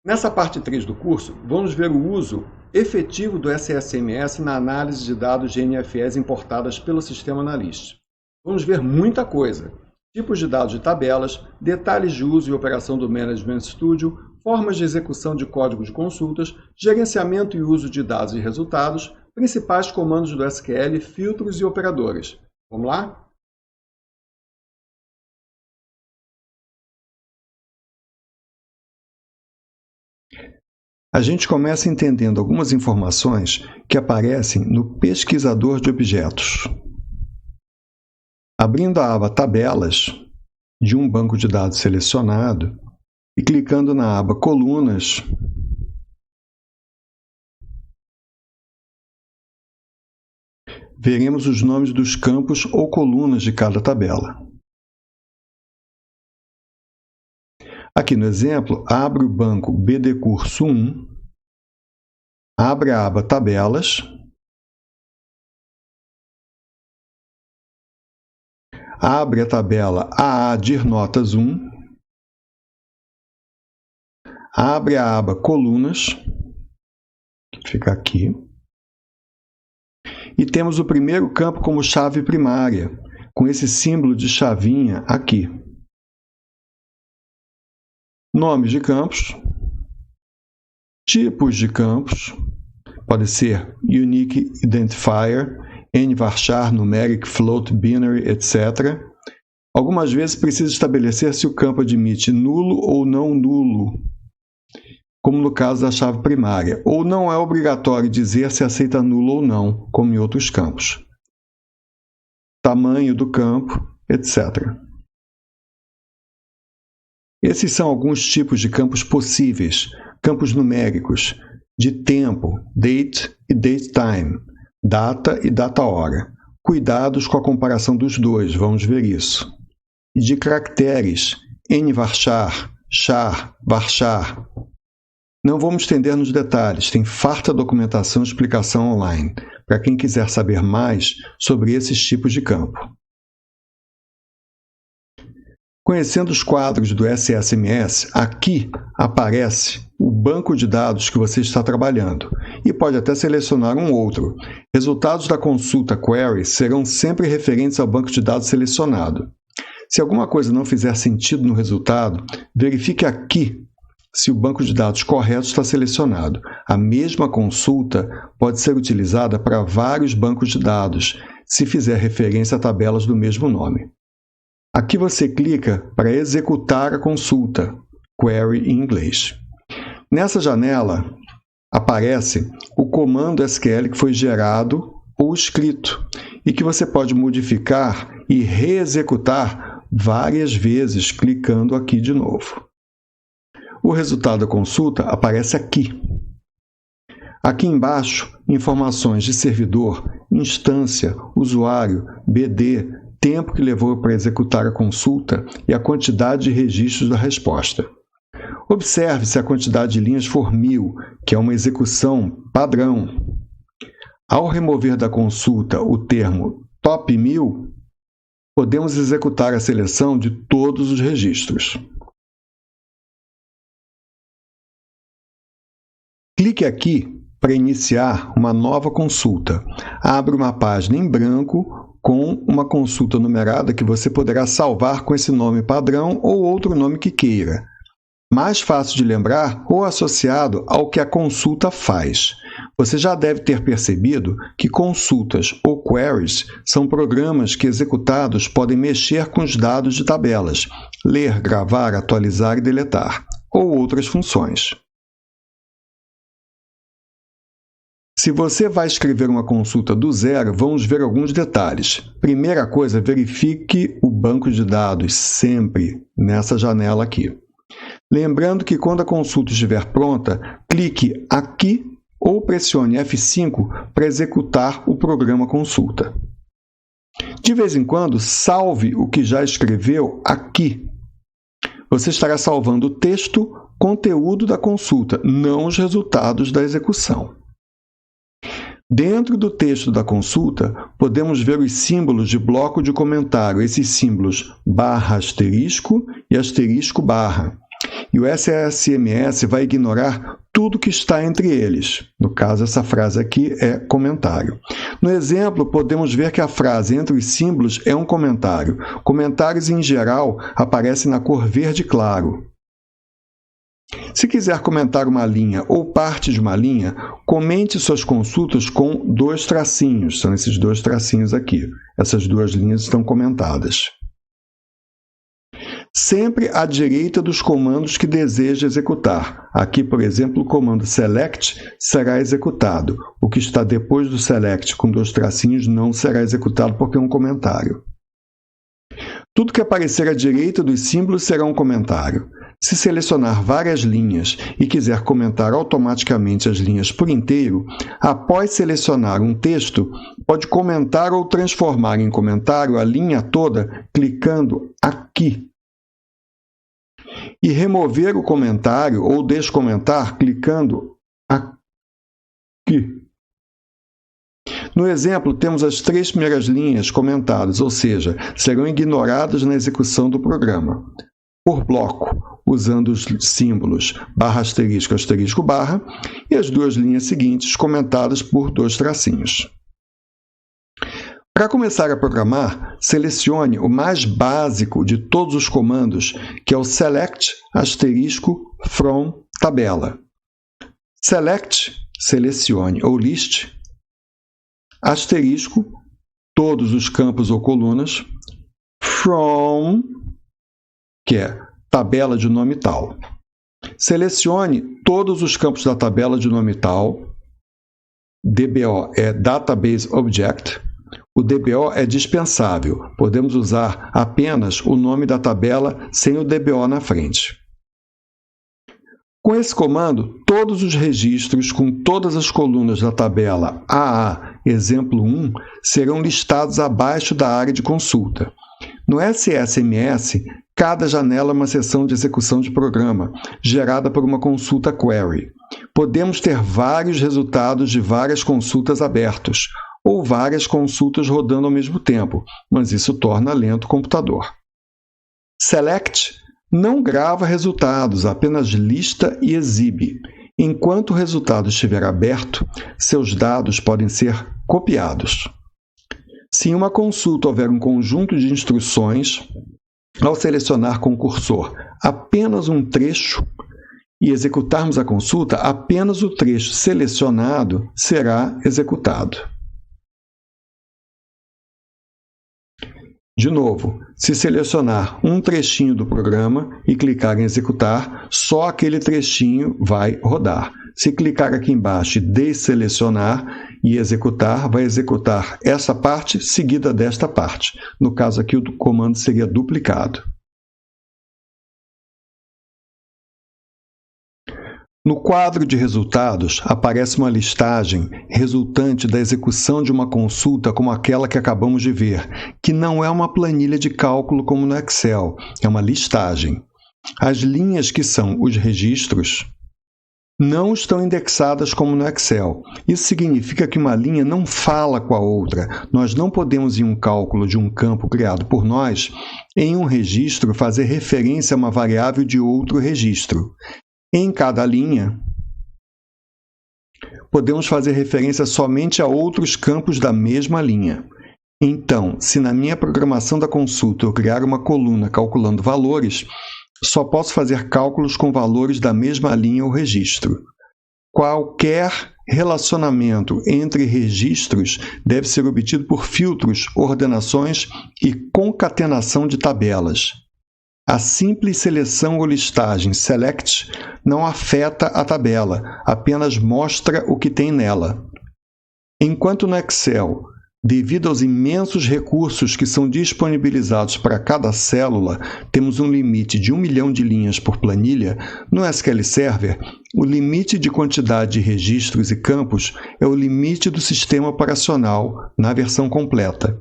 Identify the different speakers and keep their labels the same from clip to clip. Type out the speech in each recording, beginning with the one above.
Speaker 1: Nessa parte 3 do curso, vamos ver o uso efetivo do SSMS na análise de dados de NFEs importadas pelo sistema Analyst. Vamos ver muita coisa: tipos de dados de tabelas, detalhes de uso e operação do Management Studio, formas de execução de código de consultas, gerenciamento e uso de dados e resultados, principais comandos do SQL, filtros e operadores. Vamos lá? A gente começa entendendo algumas informações que aparecem no pesquisador de objetos. Abrindo a aba Tabelas de um banco de dados selecionado e clicando na aba Colunas, veremos os nomes dos campos ou colunas de cada tabela. Aqui no exemplo, abre o banco BD Curso 1, abre a aba Tabelas, abre a tabela AADIR Notas 1, abre a aba Colunas, que fica aqui, e temos o primeiro campo como chave primária, com esse símbolo de chavinha aqui. Nomes de campos, tipos de campos, pode ser Unique Identifier, N-varchar, Numeric, Float, Binary, etc. Algumas vezes precisa estabelecer se o campo admite nulo ou não nulo, como no caso da chave primária, ou não é obrigatório dizer se aceita nulo ou não, como em outros campos. Tamanho do campo, etc. Esses são alguns tipos de campos possíveis: campos numéricos, de tempo, date e datetime, data e data-hora. Cuidados com a comparação dos dois, vamos ver isso. E de caracteres, n-varchar, char, varchar. Não vamos estender nos detalhes, tem farta documentação e explicação online, para quem quiser saber mais sobre esses tipos de campo. Conhecendo os quadros do SSMS, aqui aparece o banco de dados que você está trabalhando e pode até selecionar um outro. Resultados da consulta query serão sempre referentes ao banco de dados selecionado. Se alguma coisa não fizer sentido no resultado, verifique aqui se o banco de dados correto está selecionado. A mesma consulta pode ser utilizada para vários bancos de dados, se fizer referência a tabelas do mesmo nome. Aqui você clica para executar a consulta, query em inglês. Nessa janela aparece o comando SQL que foi gerado ou escrito e que você pode modificar e reexecutar várias vezes clicando aqui de novo. O resultado da consulta aparece aqui. Aqui embaixo, informações de servidor, instância, usuário, BD, tempo que levou para executar a consulta e a quantidade de registros da resposta. Observe se a quantidade de linhas for 1000, que é uma execução padrão. Ao remover da consulta o termo top 1000, podemos executar a seleção de todos os registros. Clique aqui para iniciar uma nova consulta. Abre uma página em branco com uma consulta numerada que você poderá salvar com esse nome padrão ou outro nome que queira. Mais fácil de lembrar ou associado ao que a consulta faz. Você já deve ter percebido que consultas ou queries são programas que executados podem mexer com os dados de tabelas, ler, gravar, atualizar e deletar, ou outras funções. Se você vai escrever uma consulta do zero, vamos ver alguns detalhes. Primeira coisa, verifique o banco de dados sempre nessa janela aqui. Lembrando que quando a consulta estiver pronta, clique aqui ou pressione F5 para executar o programa consulta. De vez em quando, salve o que já escreveu aqui. Você estará salvando o texto, conteúdo da consulta, não os resultados da execução. Dentro do texto da consulta, podemos ver os símbolos de bloco de comentário, esses símbolos /* e ***. E o SSMS vai ignorar tudo que está entre eles. No caso, essa frase aqui é comentário. No exemplo, podemos ver que a frase entre os símbolos é um comentário. Comentários, em geral, aparecem na cor verde claro. Se quiser comentar uma linha ou parte de uma linha, comente suas consultas com 2 tracinhos. São esses 2 tracinhos aqui. Essas 2 linhas estão comentadas. Sempre à direita dos comandos que deseja executar. Aqui, por exemplo, o comando select será executado. O que está depois do select com 2 tracinhos não será executado porque é um comentário. Tudo que aparecer à direita dos símbolos será um comentário. Se selecionar várias linhas e quiser comentar automaticamente as linhas por inteiro, após selecionar um texto, pode comentar ou transformar em comentário a linha toda clicando aqui. E remover o comentário ou descomentar clicando aqui. No exemplo, temos as 3 primeiras linhas comentadas, ou seja, serão ignoradas na execução do programa. Por bloco, usando os símbolos barra asterisco, asterisco, barra, e as 2 linhas seguintes comentadas por 2 tracinhos. Para começar a programar, selecione o mais básico de todos os comandos, que é o select asterisco from tabela. Select, selecione ou list, asterisco, todos os campos ou colunas, from, que é tabela de nome tal. Selecione todos os campos da tabela de nome tal. DBO é Database Object. O DBO é dispensável. Podemos usar apenas o nome da tabela sem o DBO na frente. Com esse comando, todos os registros com todas as colunas da tabela AA, exemplo 1, serão listados abaixo da área de consulta. No SSMS, cada janela é uma seção de execução de programa, gerada por uma consulta query. Podemos ter vários resultados de várias consultas abertos, ou várias consultas rodando ao mesmo tempo, mas isso torna lento o computador. Select não grava resultados, apenas lista e exibe. Enquanto o resultado estiver aberto, seus dados podem ser copiados. Se em uma consulta houver um conjunto de instruções, ao selecionar com o cursor apenas um trecho e executarmos a consulta, apenas o trecho selecionado será executado. De novo, se selecionar um trechinho do programa e clicar em executar, só aquele trechinho vai rodar. Se clicar aqui embaixo e desselecionar e executar, vai executar essa parte seguida desta parte. No caso aqui, o comando seria duplicado. No quadro de resultados, aparece uma listagem resultante da execução de uma consulta como aquela que acabamos de ver, que não é uma planilha de cálculo como no Excel, é uma listagem. As linhas que são os registros não estão indexadas como no Excel. Isso significa que uma linha não fala com a outra. Nós não podemos, em um cálculo de um campo criado por nós, em um registro, fazer referência a uma variável de outro registro. Em cada linha, podemos fazer referência somente a outros campos da mesma linha. Então, se na minha programação da consulta eu criar uma coluna calculando valores, só posso fazer cálculos com valores da mesma linha ou registro. Qualquer relacionamento entre registros deve ser obtido por filtros, ordenações e concatenação de tabelas. A simples seleção ou listagem select não afeta a tabela, apenas mostra o que tem nela. Enquanto no Excel, devido aos imensos recursos que são disponibilizados para cada célula, temos um limite de 1 milhão de linhas por planilha, no SQL Server, o limite de quantidade de registros e campos é o limite do sistema operacional na versão completa.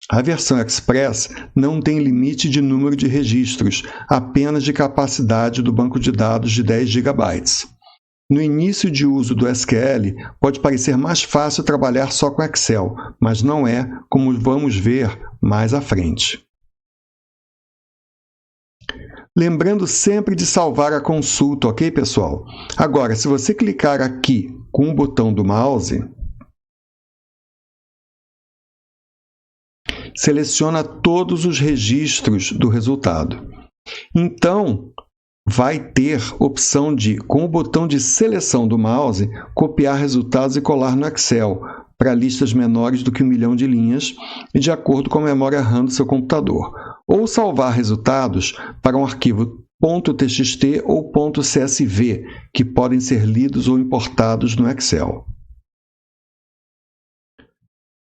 Speaker 1: A versão Express não tem limite de número de registros, apenas de capacidade do banco de dados de 10 GB. No início de uso do SQL, pode parecer mais fácil trabalhar só com Excel, mas não é, como vamos ver mais à frente. Lembrando sempre de salvar a consulta, ok, pessoal? Agora, se você clicar aqui com o botão do mouse, seleciona todos os registros do resultado. Então, vai ter opção de, com o botão de seleção do mouse, copiar resultados e colar no Excel para listas menores do que 1 milhão de linhas e de acordo com a memória RAM do seu computador. Ou salvar resultados para um arquivo .txt ou .csv, que podem ser lidos ou importados no Excel.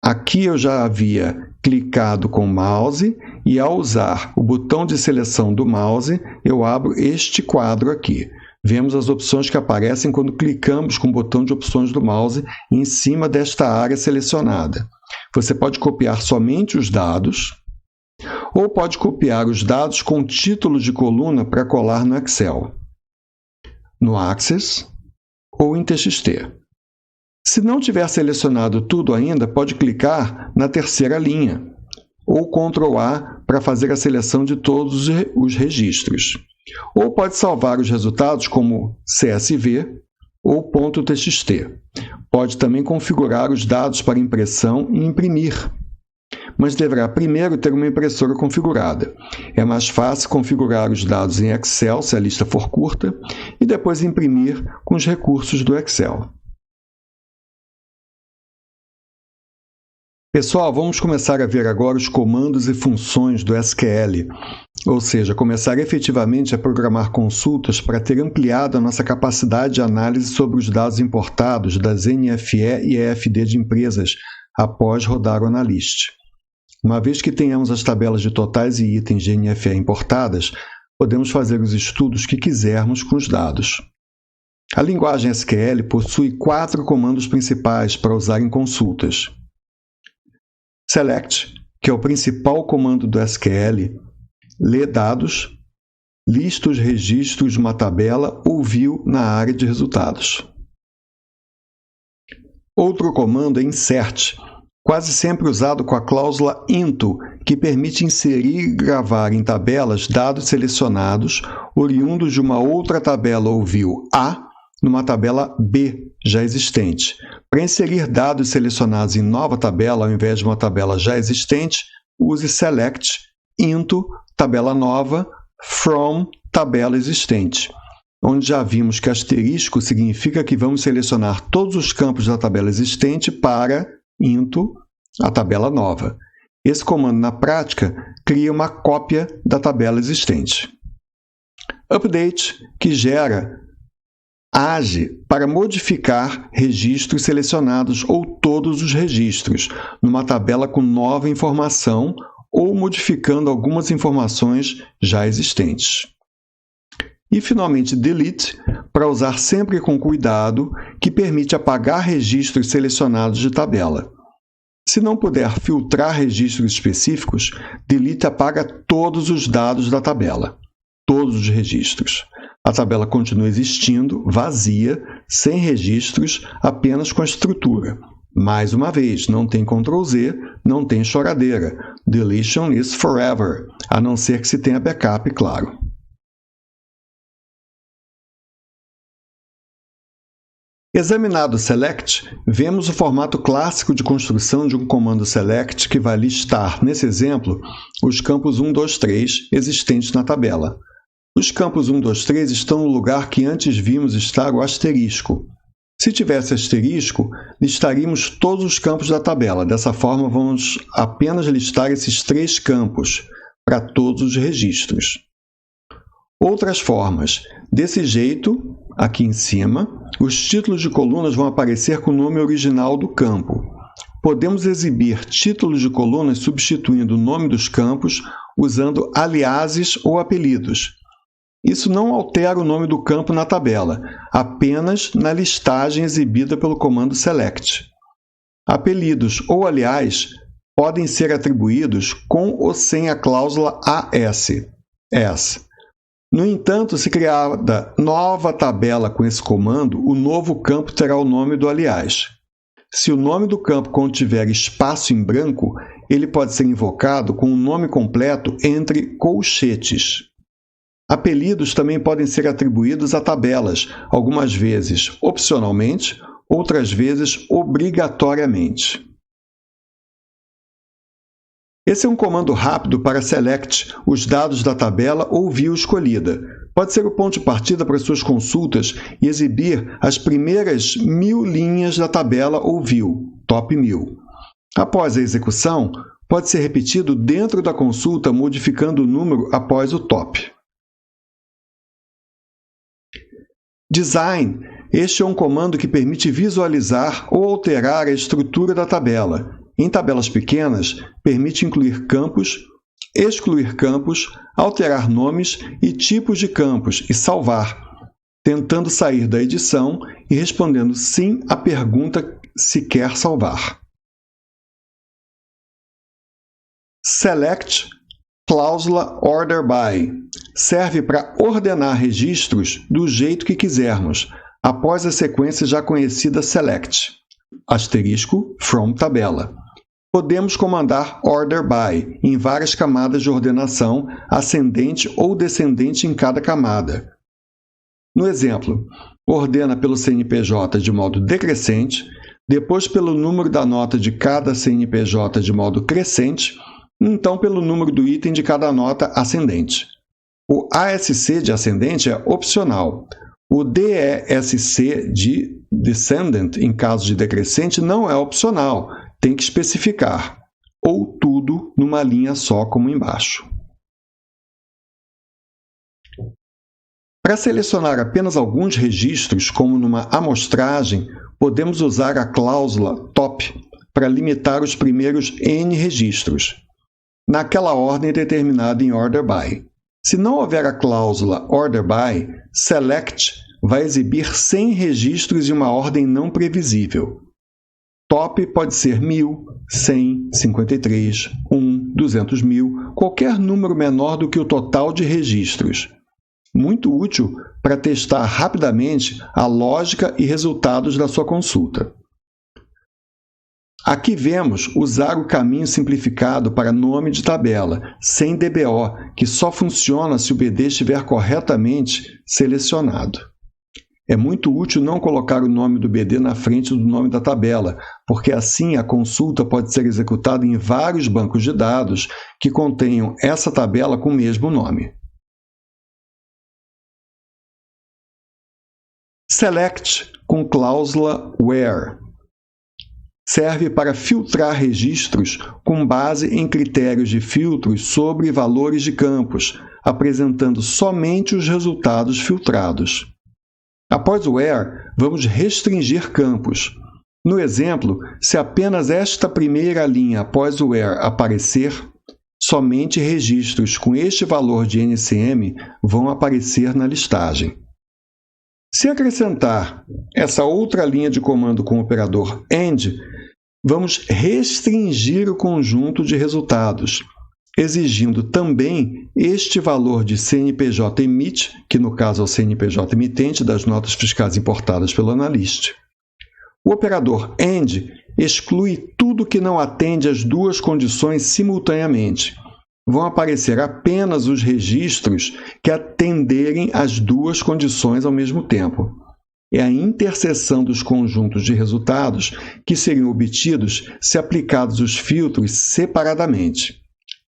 Speaker 1: Aqui eu já havia clicado com o mouse e, ao usar o botão de seleção do mouse, eu abro este quadro aqui. Vemos as opções que aparecem quando clicamos com o botão de opções do mouse em cima desta área selecionada. Você pode copiar somente os dados ou pode copiar os dados com títulos de coluna para colar no Excel, no Access ou em TXT. Se não tiver selecionado tudo ainda, pode clicar na terceira linha ou Ctrl A para fazer a seleção de todos os registros. Ou pode salvar os resultados como CSV ou .txt. Pode também configurar os dados para impressão e imprimir, mas deverá primeiro ter uma impressora configurada. É mais fácil configurar os dados em Excel, se a lista for curta, e depois imprimir com os recursos do Excel. Pessoal, vamos começar a ver agora os comandos e funções do SQL, ou seja, começar efetivamente a programar consultas para ter ampliado a nossa capacidade de análise sobre os dados importados das NFE e EFD de empresas após rodar o Analyst. Uma vez que tenhamos as tabelas de totais e itens de NFE importadas, podemos fazer os estudos que quisermos com os dados. A linguagem SQL possui 4 comandos principais para usar em consultas. Select, que é o principal comando do SQL, lê dados, lista os registros de uma tabela ou view na área de resultados. Outro comando é Insert, quase sempre usado com a cláusula INTO, que permite inserir e gravar em tabelas dados selecionados oriundos de uma outra tabela ou view A numa tabela B já existente. Para inserir dados selecionados em nova tabela, ao invés de uma tabela já existente, use Select, Into, tabela nova, From, tabela existente, onde já vimos que asterisco significa que vamos selecionar todos os campos da tabela existente para Into, a tabela nova. Esse comando, na prática, cria uma cópia da tabela existente. Update, que age para modificar registros selecionados ou todos os registros numa tabela com nova informação ou modificando algumas informações já existentes. E, finalmente, Delete, para usar sempre com cuidado, que permite apagar registros selecionados de tabela. Se não puder filtrar registros específicos, Delete apaga todos os dados da tabela, todos os registros. A tabela continua existindo, vazia, sem registros, apenas com a estrutura. Mais uma vez, não tem Ctrl Z, não tem choradeira. Deletion is forever, a não ser que se tenha backup, claro. Examinado o Select, vemos o formato clássico de construção de um comando Select que vai listar, nesse exemplo, os campos 1, 2, 3 existentes na tabela. Os campos 1, 2, 3 estão no lugar que antes vimos estar o asterisco. Se tivesse asterisco, listaríamos todos os campos da tabela. Dessa forma, vamos apenas listar esses 3 campos para todos os registros. Outras formas. Desse jeito, aqui em cima, os títulos de colunas vão aparecer com o nome original do campo. Podemos exibir títulos de colunas substituindo o nome dos campos usando aliases ou apelidos. Isso não altera o nome do campo na tabela, apenas na listagem exibida pelo comando Select. Apelidos ou aliás podem ser atribuídos com ou sem a cláusula AS. No entanto, se criada nova tabela com esse comando, o novo campo terá o nome do aliás. Se o nome do campo contiver espaço em branco, ele pode ser invocado com o nome completo entre colchetes. Apelidos também podem ser atribuídos a tabelas, algumas vezes opcionalmente, outras vezes obrigatoriamente. Esse é um comando rápido para select os dados da tabela ou view escolhida. Pode ser o ponto de partida para suas consultas e exibir as primeiras 1000 linhas da tabela ou view, top 1000. Após a execução, pode ser repetido dentro da consulta, modificando o número após o top. Design. Este é um comando que permite visualizar ou alterar a estrutura da tabela. Em tabelas pequenas, permite incluir campos, excluir campos, alterar nomes e tipos de campos e salvar, tentando sair da edição e respondendo sim à pergunta se quer salvar. Select cláusula order by. Serve para ordenar registros do jeito que quisermos, após a sequência já conhecida select, asterisco, from tabela. Podemos comandar order by em várias camadas de ordenação, ascendente ou descendente em cada camada. No exemplo, ordena pelo CNPJ de modo decrescente, depois pelo número da nota de cada CNPJ de modo crescente, então pelo número do item de cada nota ascendente. O ASC de ascendente é opcional. O DESC de descendant, em caso de decrescente, não é opcional. Tem que especificar, ou tudo numa linha só, como embaixo. Para selecionar apenas alguns registros, como numa amostragem, podemos usar a cláusula top para limitar os primeiros N registros, naquela ordem determinada em order by. Se não houver a cláusula order by, select vai exibir 100 registros em uma ordem não previsível. Top pode ser 1000, 100, 53, 1, 200 mil, qualquer número menor do que o total de registros. Muito útil para testar rapidamente a lógica e resultados da sua consulta. Aqui vemos usar o caminho simplificado para nome de tabela, sem DBO, que só funciona se o BD estiver corretamente selecionado. É muito útil não colocar o nome do BD na frente do nome da tabela, porque assim a consulta pode ser executada em vários bancos de dados que contenham essa tabela com o mesmo nome. Select com cláusula where. Serve para filtrar registros com base em critérios de filtros sobre valores de campos, apresentando somente os resultados filtrados. Após o where, vamos restringir campos. No exemplo, se apenas esta primeira linha após o where aparecer, somente registros com este valor de NCM vão aparecer na listagem. Se acrescentar essa outra linha de comando com o operador AND, vamos restringir o conjunto de resultados, exigindo também este valor de CNPJ emit, que no caso é o CNPJ emitente das notas fiscais importadas pelo analista. O operador AND exclui tudo que não atende às duas condições simultaneamente. Vão aparecer apenas os registros que atenderem às duas condições ao mesmo tempo. É a interseção dos conjuntos de resultados que seriam obtidos se aplicados os filtros separadamente.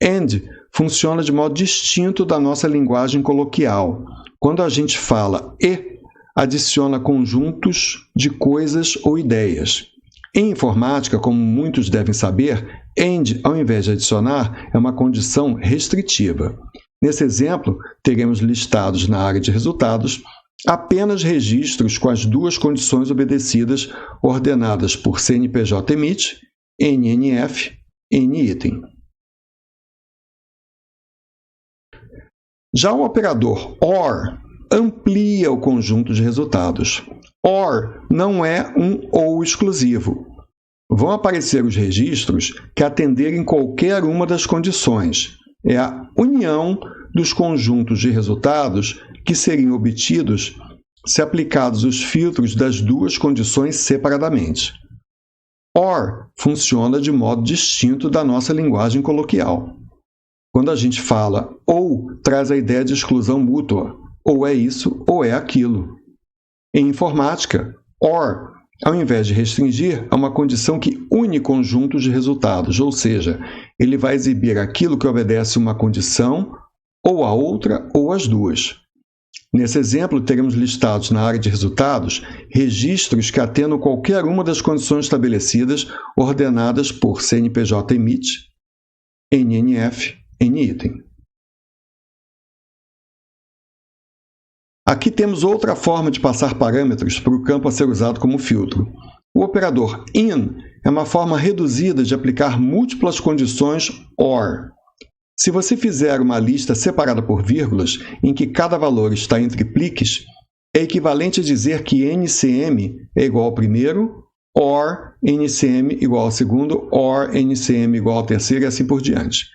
Speaker 1: AND funciona de modo distinto da nossa linguagem coloquial. Quando a gente fala e, adiciona conjuntos de coisas ou ideias. Em informática, como muitos devem saber, AND, ao invés de adicionar, é uma condição restritiva. Nesse exemplo, teremos listados na área de resultados apenas registros com as duas condições obedecidas, ordenadas por CNPJ emit, NNF, NItem. Já o operador OR amplia o conjunto de resultados. OR não é um ou exclusivo. Vão aparecer os registros que atenderem qualquer uma das condições. É a união dos conjuntos de resultados que seriam obtidos se aplicados os filtros das duas condições separadamente. OR funciona de modo distinto da nossa linguagem coloquial. Quando a gente fala ou, traz a ideia de exclusão mútua, ou é isso ou é aquilo. Em informática, OR, ao invés de restringir, é uma condição que une conjuntos de resultados, ou seja, ele vai exibir aquilo que obedece uma condição, ou a outra, ou as duas. Nesse exemplo, teremos listados na área de resultados registros que atendam qualquer uma das condições estabelecidas ordenadas por CNPJ emite, NNF, NItem. Aqui temos outra forma de passar parâmetros para o campo a ser usado como filtro. O operador IN é uma forma reduzida de aplicar múltiplas condições OR. Se você fizer uma lista separada por vírgulas, em que cada valor está entre pliques, é equivalente a dizer que NCM é igual ao primeiro, OR NCM igual ao segundo, OR NCM igual ao terceiro e assim por diante.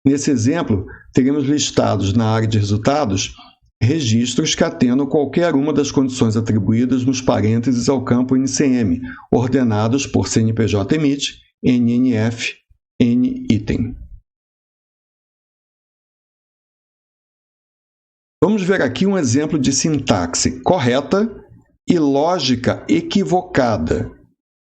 Speaker 1: Nesse exemplo, teremos listados na área de resultados registros que atendam qualquer uma das condições atribuídas nos parênteses ao campo NCM, ordenados por CNPJ emite, NNF, NItem. Vamos ver aqui um exemplo de sintaxe correta e lógica equivocada.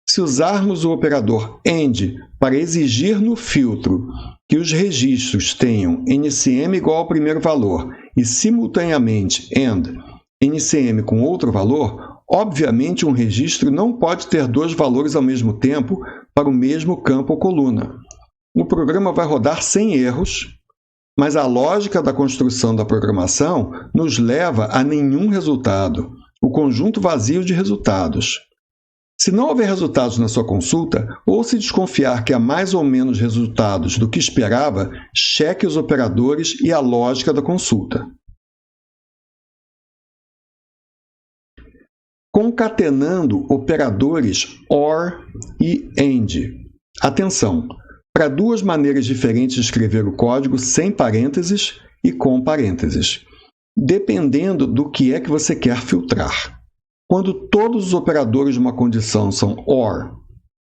Speaker 1: Se usarmos o operador AND para exigir no filtro que os registros tenham NCM igual ao primeiro valor e, simultaneamente, AND NCM com outro valor, obviamente um registro não pode ter dois valores ao mesmo tempo para o mesmo campo ou coluna. O programa vai rodar sem erros, mas a lógica da construção da programação nos leva a nenhum resultado, o conjunto vazio de resultados. Se não houver resultados na sua consulta, ou se desconfiar que há mais ou menos resultados do que esperava, cheque os operadores e a lógica da consulta. Concatenando operadores OR e AND. Atenção! Para duas maneiras diferentes de escrever o código sem parênteses e com parênteses, dependendo do que é que você quer filtrar. Quando todos os operadores de uma condição são OR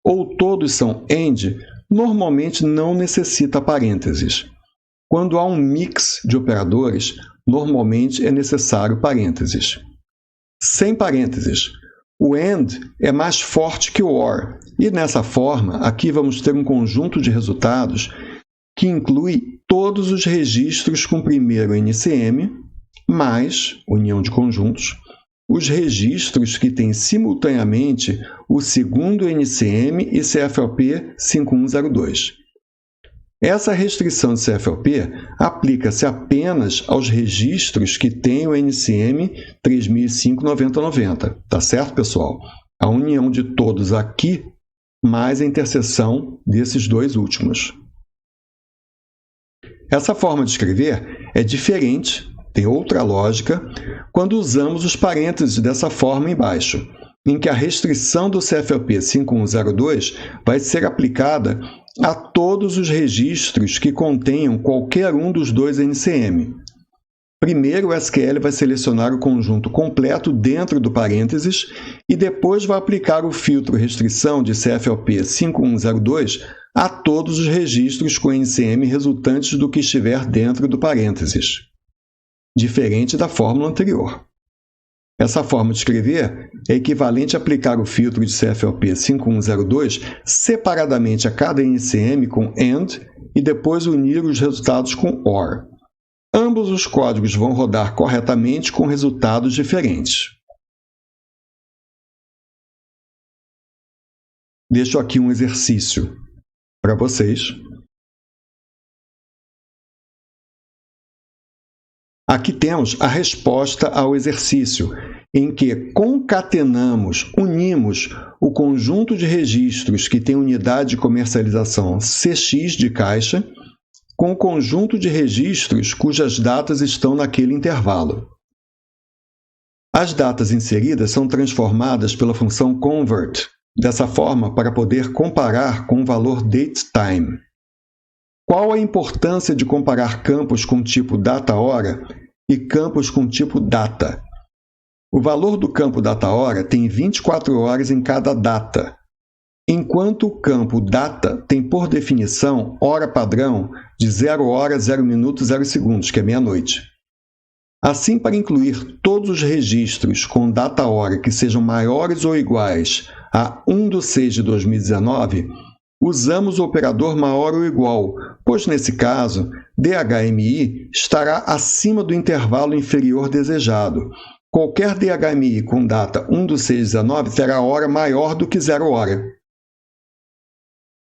Speaker 1: ou todos são AND, normalmente não necessita parênteses. Quando há um mix de operadores, normalmente é necessário parênteses. Sem parênteses, o AND é mais forte que o OR, e nessa forma, aqui vamos ter um conjunto de resultados que inclui todos os registros com primeiro NCM, mais união de conjuntos, os registros que têm simultaneamente o segundo NCM e CFLP 5102. Essa restrição de CFLP aplica-se apenas aos registros que têm o NCM 3005-9090. Tá certo, pessoal? A união de todos aqui, mais a interseção desses dois últimos. Essa forma de escrever é diferente, tem outra lógica, quando usamos os parênteses dessa forma embaixo, em que a restrição do CFLP 5102 vai ser aplicada a todos os registros que contenham qualquer um dos dois NCM. Primeiro, o SQL vai selecionar o conjunto completo dentro do parênteses e depois vai aplicar o filtro restrição de CFLP 5102 a todos os registros com NCM resultantes do que estiver dentro do parênteses, diferente da fórmula anterior. Essa forma de escrever é equivalente a aplicar o filtro de CFLP 5102 separadamente a cada NCM com AND e depois unir os resultados com OR. Ambos os códigos vão rodar corretamente com resultados diferentes. Deixo aqui um exercício para vocês. Aqui temos a resposta ao exercício, em que concatenamos, unimos o conjunto de registros que tem unidade de comercialização CX de caixa com o conjunto de registros cujas datas estão naquele intervalo. As datas inseridas são transformadas pela função convert, dessa forma para poder comparar com o valor datetime. Qual a importância de comparar campos com tipo data-hora e campos com tipo data? O valor do campo data-hora tem 24 horas em cada data. enquanto o campo data tem por definição hora padrão de 0 hora, 0 minuto, 0 segundos, que é meia-noite. Assim, para incluir todos os registros com data-hora que sejam maiores ou iguais a 1/6/2019, usamos o operador maior ou igual, pois, nesse caso, DHMI estará acima do intervalo inferior desejado. Qualquer DHMI com data 1/6/19 terá hora maior do que 0 hora.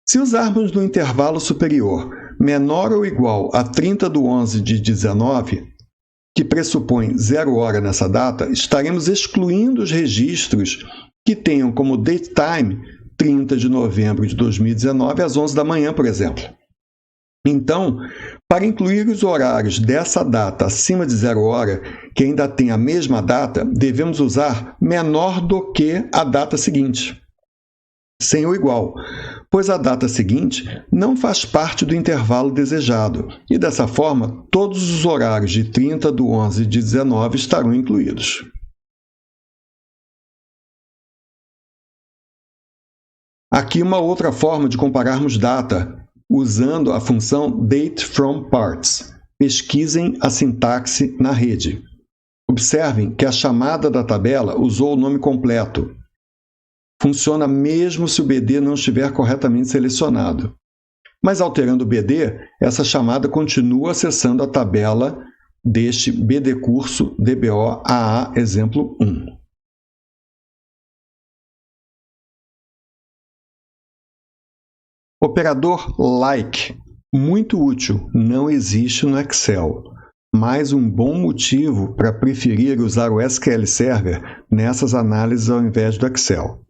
Speaker 1: Se usarmos no intervalo superior menor ou igual a 30/11/19, que pressupõe 0 hora nessa data, estaremos excluindo os registros que tenham como datetime 30 de novembro de 2019 às 11 da manhã, por exemplo. Então, para incluir os horários dessa data acima de 0 hora, que ainda tem a mesma data, devemos usar menor do que a data seguinte, sem o igual, pois a data seguinte não faz parte do intervalo desejado, e dessa forma todos os horários de 30/11/19 estarão incluídos. Aqui uma outra forma de compararmos data, usando a função DateFromParts. Pesquisem a sintaxe na rede. Observem que a chamada da tabela usou o nome completo. Funciona mesmo se o BD não estiver corretamente selecionado. Mas alterando o BD, essa chamada continua acessando a tabela deste BD curso DBO AA exemplo 1. Operador like, muito útil, não existe no Excel. Mais um bom motivo para preferir usar o SQL Server nessas análises ao invés do Excel.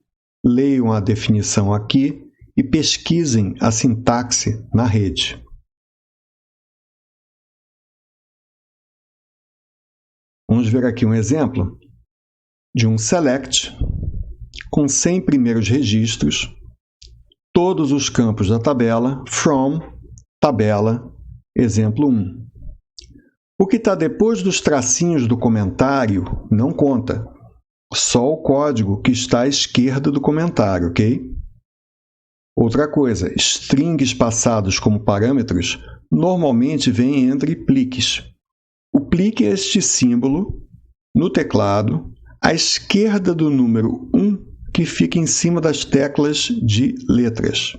Speaker 1: Leiam a definição aqui e pesquisem a sintaxe na rede. Vamos ver aqui um exemplo de um select com 100 primeiros registros, todos os campos da tabela, from, tabela, exemplo 1. O que está depois dos tracinhos do comentário não conta. Só o código que está à esquerda do comentário, ok? Outra coisa, strings passados como parâmetros normalmente vêm entre pliques. O plique é este símbolo no teclado à esquerda do número 1 que fica em cima das teclas de letras.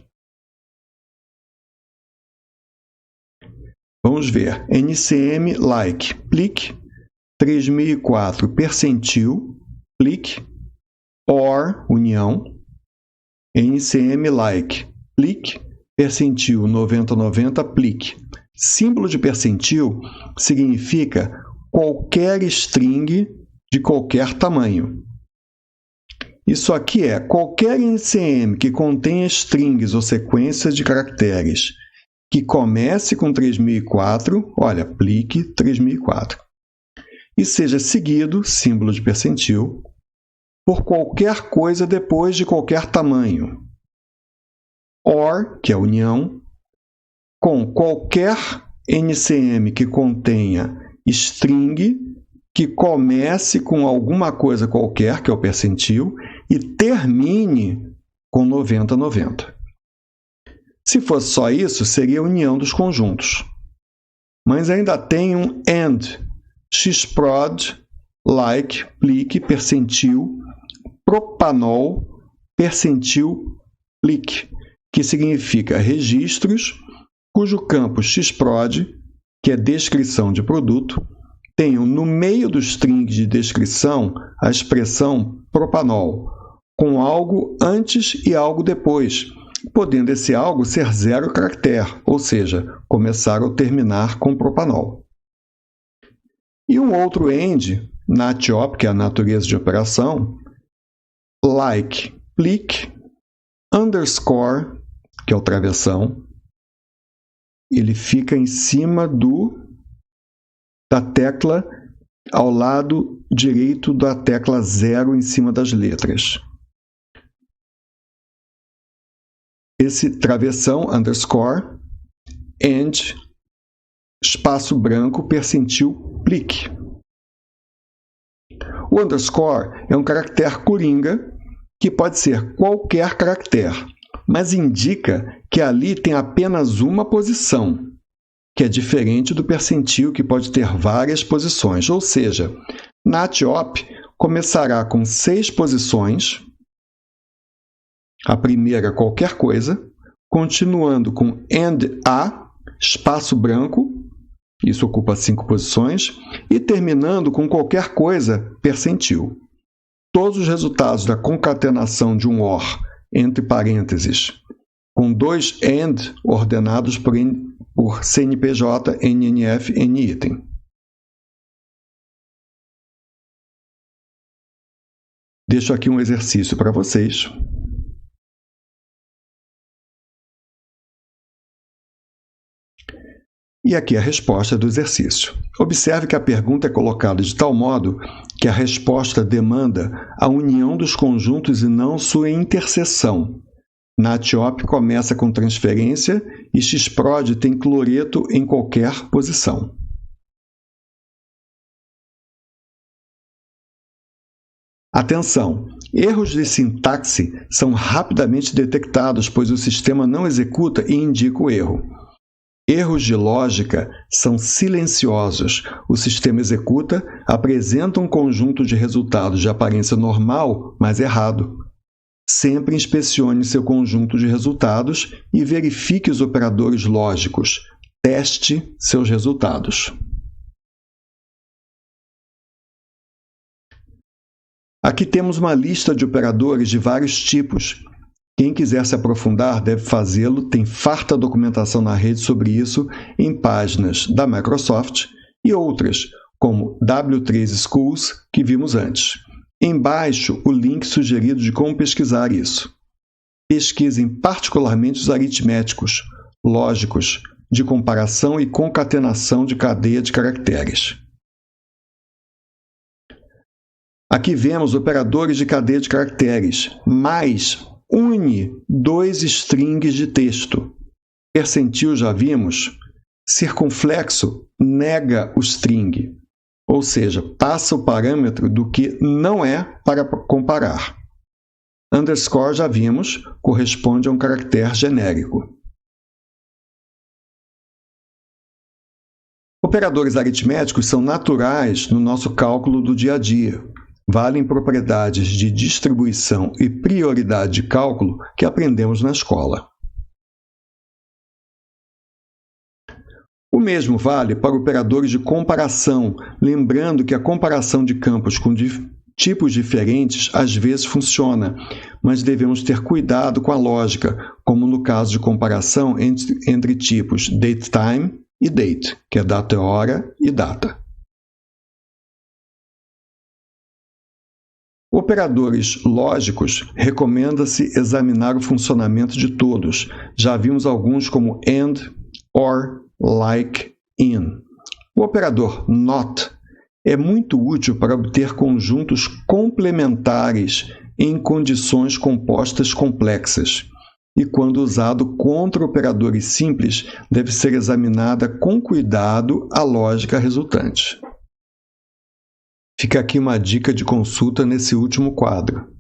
Speaker 1: Vamos ver. NCM like, plique, 3004 percentil, plique, OR, união, NCM like, plique, percentil 9090, plique. Símbolo de percentil significa qualquer string de qualquer tamanho. Isso aqui é qualquer NCM que contenha strings ou sequências de caracteres que comece com 3004, olha, plique 3004, e seja seguido, símbolo de percentil, por qualquer coisa depois de qualquer tamanho. OR, que é união, com qualquer NCM que contenha string que comece com alguma coisa qualquer, que é o percentil, e termine com 9090. Se fosse só isso, seria a união dos conjuntos. Mas ainda tem um AND, xprod, like, plique, percentil, propanol, percentil, plique, que significa registros cujo campo xprod, que é descrição de produto, tenham no meio do string de descrição a expressão propanol, com algo antes e algo depois, podendo esse algo ser 0 caractere, ou seja, começar ou terminar com propanol. E um outro end, natop, que é a natureza de operação, like, plique, underscore, que é o travessão, ele fica em cima da tecla ao lado direito da tecla 0 em cima das letras. Esse travessão, underscore, end, espaço branco, percentil, plique. O underscore é um caractere coringa que pode ser qualquer caractere. mas indica que ali tem apenas uma posição, que é diferente do percentil, que pode ter várias posições. Ou seja, na ATOP começará com 6 posições, a primeira qualquer coisa, continuando com AND A, espaço branco, isso ocupa 5 posições, e terminando com qualquer coisa percentil. Todos os resultados da concatenação de um OR, entre parênteses, com 2 AND ordenados por CNPJ, NNF, NItem. Deixo aqui um exercício para vocês. E aqui a resposta do exercício. Observe que a pergunta é colocada de tal modo que a resposta demanda a união dos conjuntos e não sua interseção. Na ATOP começa com transferência e XPROD tem cloreto em qualquer posição. Atenção! Erros de sintaxe são rapidamente detectados, pois o sistema não executa e indica o erro. Erros de lógica são silenciosos. O sistema executa, apresenta um conjunto de resultados de aparência normal, mas errado. Sempre inspecione seu conjunto de resultados e verifique os operadores lógicos. Teste seus resultados. Aqui temos uma lista de operadores de vários tipos. Quem quiser se aprofundar deve fazê-lo, tem farta documentação na rede sobre isso em páginas da Microsoft e outras, como W3 Schools, que vimos antes. Embaixo, o link sugerido de como pesquisar isso. Pesquisem particularmente os aritméticos, lógicos, de comparação e concatenação de cadeia de caracteres. Aqui vemos operadores de cadeia de caracteres, mais une 2 strings de texto. Percentil já vimos. Circunflexo nega o string, ou seja, passa o parâmetro do que não é para comparar. Underscore já vimos, corresponde a um caractere genérico. Operadores aritméticos são naturais no nosso cálculo do dia a dia. Valem propriedades de distribuição e prioridade de cálculo que aprendemos na escola. O mesmo vale para operadores de comparação, lembrando que a comparação de campos com tipos diferentes às vezes funciona, mas devemos ter cuidado com a lógica, como no caso de comparação entre tipos datetime e date, que é data é hora e data. Operadores lógicos, recomenda-se examinar o funcionamento de todos. Já vimos alguns como AND, OR, LIKE, IN. O operador NOT é muito útil para obter conjuntos complementares em condições compostas complexas. E quando usado contra operadores simples, deve ser examinada com cuidado a lógica resultante. Fica aqui uma dica de consulta nesse último quadro.